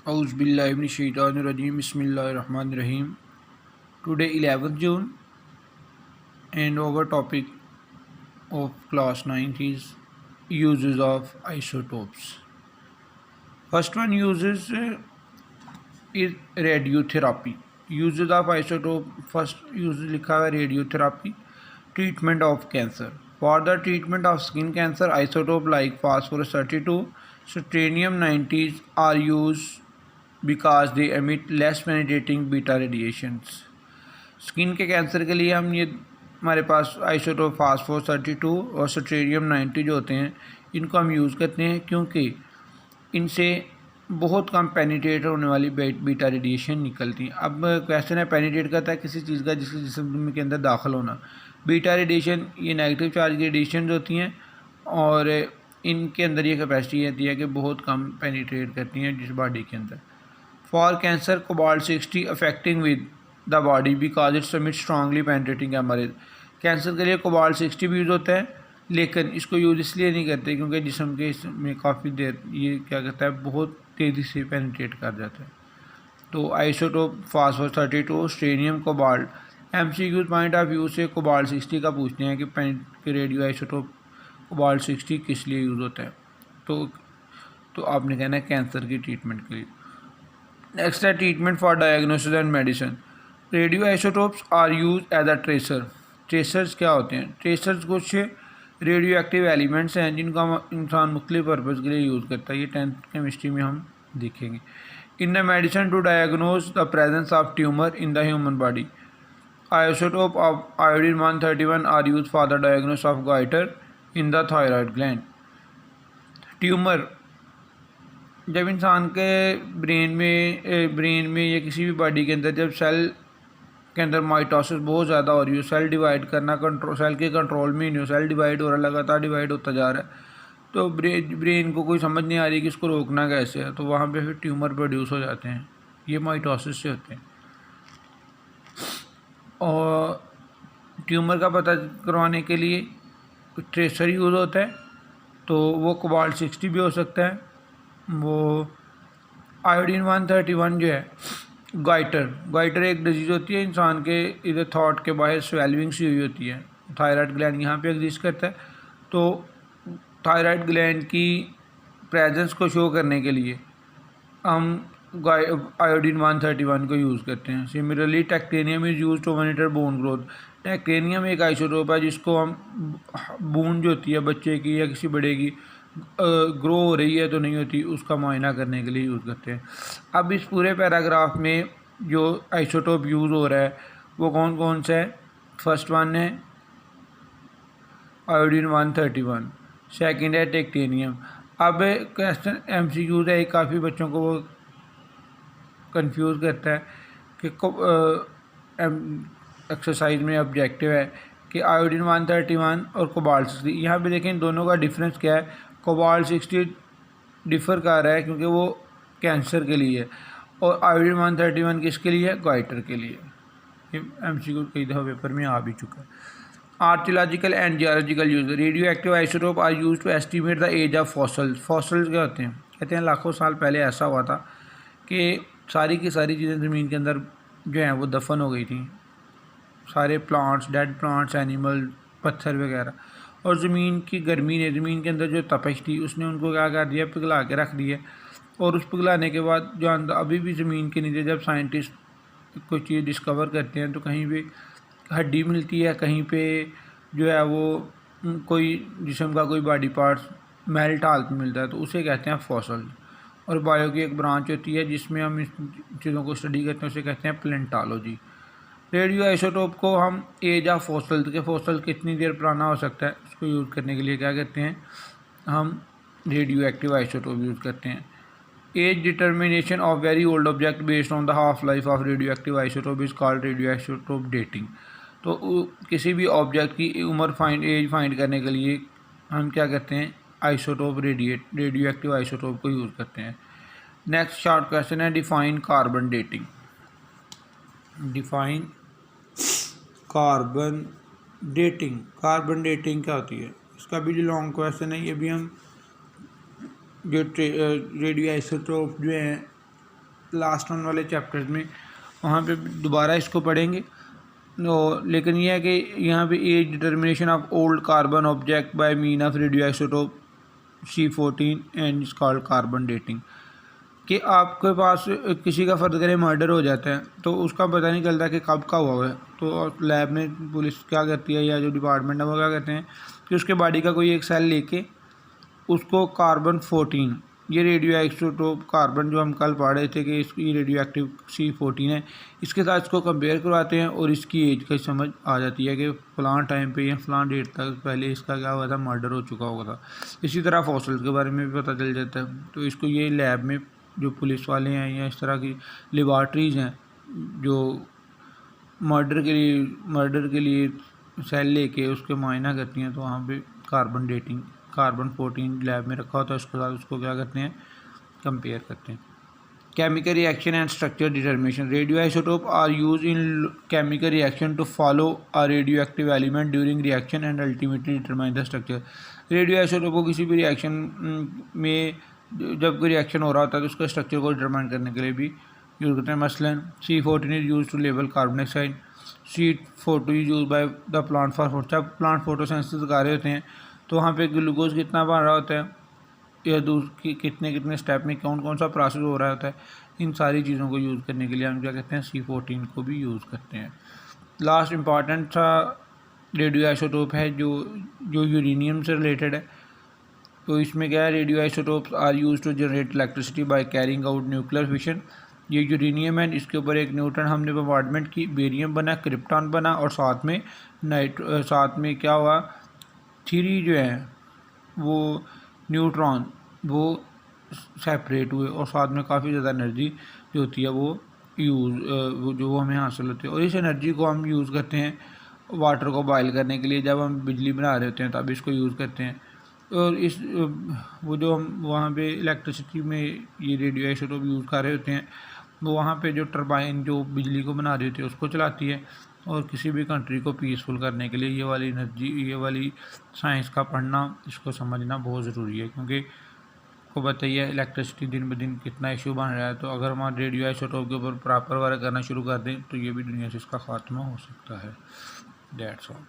Auzubillahiminash-shaytanir-rajim. Bismillahir-rahmanir-rahim. Today 11th June and our topic of class 9 is uses of isotopes. First one uses is radiotherapy. Uses of isotope. First use लिखा है radiotherapy. Treatment of cancer. For the treatment of skin cancer, isotope like phosphorus 32, strontium 90 are used because they emit less penetrating beta radiations. Skin के cancer के लिए हम ये हमारे पास isotope phosphorus 32 और strontium 90 जो होते हैं इनको हम यूज़ करते हैं क्योंकि इनसे बहुत कम पेनिट्रेट होने वाली बीटा रेडिएशन निकलती है। अब क्वेश्चन है पेनिट्रेट करता है किसी चीज़ का जिसके जिस्म के अंदर दाखिल होना। बीटा रेडिएशन ये नेगेटिव चार्ज की रेडिएशन होती हैं और इनके अंदर ये कैपेसिटी रहती है कि बहुत कम पेनिट्रेट करती हैं जिस बॉडी के अंदर। For cancer cobalt 60 affecting with the body because it's submit strongly penetrating MRA. Cancer के लिए कोबाल्ट 60 भी यूज़ होता है लेकिन इसको यूज़ इसलिए नहीं करते क्योंकि जिस्म के इसमें काफ़ी देर ये क्या कहता है बहुत तेज़ी से पेनिट्रेट कर जाता है। तो isotope phosphorus 32 strontium cobalt MCQ point of view से कोबाल्ट 60 का पूछते हैं कि रेडियो आइसोटोप कोबाल्ट 60 किस लिए यूज़ होता है। तो आपने कहना है कैंसर की ट्रीटमेंट के लिए। नेक्स्ट है treatment for diagnosis and medicine. Radio isotopes are use as a tracer. Tracers क्या होते हैं? ट्रेसर्स कुछ रेडियो एक्टिव एलिमेंट्स हैं जिनका इंसान मुख्तलिफ पर्पज़ के लिए यूज़ करता है। ये 10th केमिस्ट्री में हम देखेंगे। In the medicine to diagnose the presence of tumour in the human body, isotope of iodine 131 are use for the diagnosis of goitre in the thyroid gland. Tumour जब इंसान के brain में या किसी भी बॉडी के अंदर जब सेल के अंदर माइटोसिस बहुत ज़्यादा हो रही हो, सेल डिवाइड करना सेल के कंट्रोल में ही नहीं हो, सेल डिवाइड हो रहा है, लगातार डिवाइड होता जा रहा है, तो ब्रेन को कोई समझ नहीं आ रही कि इसको रोकना कैसे है, तो वहाँ पे फिर ट्यूमर प्रोड्यूस हो जाते हैं। ये माइटोसिस से होते हैं। और ट्यूमर का पता करवाने के लिए ट्रेसर यूज़ होता है, तो वो कोबाल्ट 60 भी हो सकता है। वो आयोडीन 131 जो है गाइटर एक डिजीज़ होती है इंसान के इधर थॉट के बाहर स्वेलिंग सी हुई होती है। थायराइड ग्लैंड यहाँ पे एग्जिस्ट करता है, तो थायराइड ग्लैंड की प्रेजेंस को शो करने के लिए हम आयोडीन 131 को यूज़ करते हैं। Similarly technetium is use to monitor bone growth. Technetium एक आइसोटोप है जिसको हम बोन जो होती है बच्चे की या किसी बड़े की ग्रो हो रही है तो नहीं होती उसका मुआयना करने के लिए यूज़ करते हैं। अब इस पूरे पैराग्राफ में जो आइसोटोप यूज़ हो रहा है वो कौन कौन सा है? फर्स्ट वन है आयोडीन 131, सेकंड है टेक्टेनियम। अब क्वेश्चन एमसीक्यूज है, काफ़ी बच्चों को वो कंफ्यूज करता है कि एक्सरसाइज में ऑब्जेक्टिव है कि आयोडीन 131 और कोबाल्ट 60, यहाँ पे देखें दोनों का डिफरेंस क्या है। कोबाल्ट 60 डिफ़र कर रहा है क्योंकि वो कैंसर के लिए है और आयोडीन 131 किसके लिए है? गाइटर के लिए। ये एमसीक्यू कई दफ़ा पेपर में आ भी चुका है। Archaeological and geological use. Radio active isotope are use to estimate the age of fossils. Fossils क्या होते हैं? कहते हैं लाखों साल पहले ऐसा हुआ था कि सारी की सारी चीज़ें ज़मीन के अंदर जो हैं वो दफन हो गई थी, सारे प्लांट्स, डेड प्लांट्स, एनिमल, पत्थर वगैरह, और ज़मीन की गर्मी ने, ज़मीन के अंदर जो तपश थी उसने उनको क्या कर दिया? पिघला के रख दिया। और उस पिघलाने के बाद जो अंदर अभी भी ज़मीन के नीचे जब साइंटिस्ट कोई चीज़ डिस्कवर करते हैं तो कहीं पे हड्डी मिलती है, कहीं पे जो है वो कोई जिस्म का कोई बॉडी पार्ट्स मेल्ट हालत में मिलता है, तो उसे कहते हैं फॉसल। और बायो की एक ब्रांच होती है जिसमें हम इस चीज़ों को स्टडी करते हैं, उसे कहते हैं प्लेंटोलॉजी। रेडियो आइसोटोप को हम एज ऑफ फॉसल के फॉसल कितनी देर पुराना हो सकता है उसको यूज़ करने के लिए क्या करते हैं? हम रेडियो एक्टिव आइसोटोप यूज़ करते हैं। Age determination of very old object based on the half life of radio active isotope is called radio isotope dating. तो किसी भी ऑब्जेक्ट की उम्र एज फाइंड करने के लिए हम क्या करते हैं? आइसोटोप रेडियो एक्टिव आइसोटोप को यूज़ करते हैं। नेक्स्ट शॉर्ट क्वेश्चन है define carbon dating. Define carbon dating. Carbon dating क्या होती है? इसका भी जो लॉन्ग क्वेश्चन है ये भी हम जो रेडियो आइसोटोप जो हैं लास्ट आने वाले चैप्टर्स में वहाँ पे दोबारा इसको पढ़ेंगे। लेकिन यह है कि यहाँ पे age determination of old carbon object by mean of radio isotope C14 and it's called carbon dating, कि आपके पास किसी का फ़र्ज़ करें मर्डर हो जाता है तो उसका पता नहीं चलता कि कब का हुआ है। तो लैब में पुलिस क्या करती है या जो डिपार्टमेंट है वो क्या करते हैं कि उसके बॉडी का कोई एक सेल लेके उसको कार्बन 14, ये रेडियो आइसोटोप कार्बन जो हम कल पढ़ रहे थे कि इसकी रेडियो एक्टिव C14 है, इसके साथ इसको कंपेयर करवाते हैं और इसकी एज का समझ आ जाती है कि फ़लाँ टाइम पे या फ़लाँ डेट तक पहले इसका क्या हुआ था, मर्डर हो चुका होगा था। इसी तरह फॉसिल्स के बारे में भी पता चल जाता है। तो इसको ये लैब में जो पुलिस वाले हैं या इस तरह की लेबॉर्ट्रीज़ हैं जो मर्डर के लिए सेल लेके उसके मुआयना करती हैं, तो वहाँ पे कार्बन डेटिंग कार्बन 14 लैब में रखा होता है, उसके साथ उसको क्या करते हैं, कंपेयर करते हैं। Chemical reaction and structure determination, radio isotope are use in chemical reaction to follow a radio active element during reaction and ultimately determine the structure. Radio isotope को किसी भी रिएक्शन में जब कोई रिएक्शन हो रहा होता है तो उसका स्ट्रक्चर को डिटरमाइन करने के लिए भी यूज़ करते हैं। मसलन C14 is use to label carbon dioxide, C42 is use by the plant for जब प्लांट फोटोसिंथेसिस कर रहे होते हैं तो वहाँ पे ग्लूकोज कितना बन रहा होता है या कितने स्टेप में कौन कौन सा प्रोसेस हो रहा होता है, इन सारी चीज़ों को यूज़ करने के लिए हम क्या कहते हैं, C14 को भी यूज़ करते हैं। लास्ट इम्पॉर्टेंट सा रेडियो आइसोटोप है जो यूरेनियम से रिलेटेड है। तो इसमें क्या है, radio isotopes are use to generate electricity by carrying out nuclear fission. ये यूरेनियम है, इसके ऊपर एक न्यूट्रॉन हमने बम्बार्डमेंट की, बेरियम बना, क्रिप्टॉन बना और साथ में क्या हुआ, 3 जो है वो न्यूट्रॉन वो सेपरेट हुए और साथ में काफ़ी ज़्यादा एनर्जी जो होती है वो जो हमें हासिल होती है। और इस एनर्जी को हम यूज़ करते हैं वाटर को बॉयल करने के लिए, जब हम बिजली बना रहे होते हैं तब इसको यूज़ करते हैं। और वो जो हम वहाँ पे इलेक्ट्रिसिटी में ये रेडियो आइसोटोप यूज़ कर रहे होते हैं वो वहाँ पे जो टरबाइन जो बिजली को बना रही होती है उसको चलाती है। और किसी भी कंट्री को पीसफुल करने के लिए ये वाली साइंस का पढ़ना, इसको समझना बहुत ज़रूरी है, क्योंकि आपको बताइए इलेक्ट्रिसिटी दिन ब दिन कितना इशू बन रहा है। तो अगर हम रेडियो आइसोटोप के ऊपर प्रॉपर वर्क करना शुरू कर दें तो ये भी दुनिया से इसका खात्मा हो सकता है। That's all.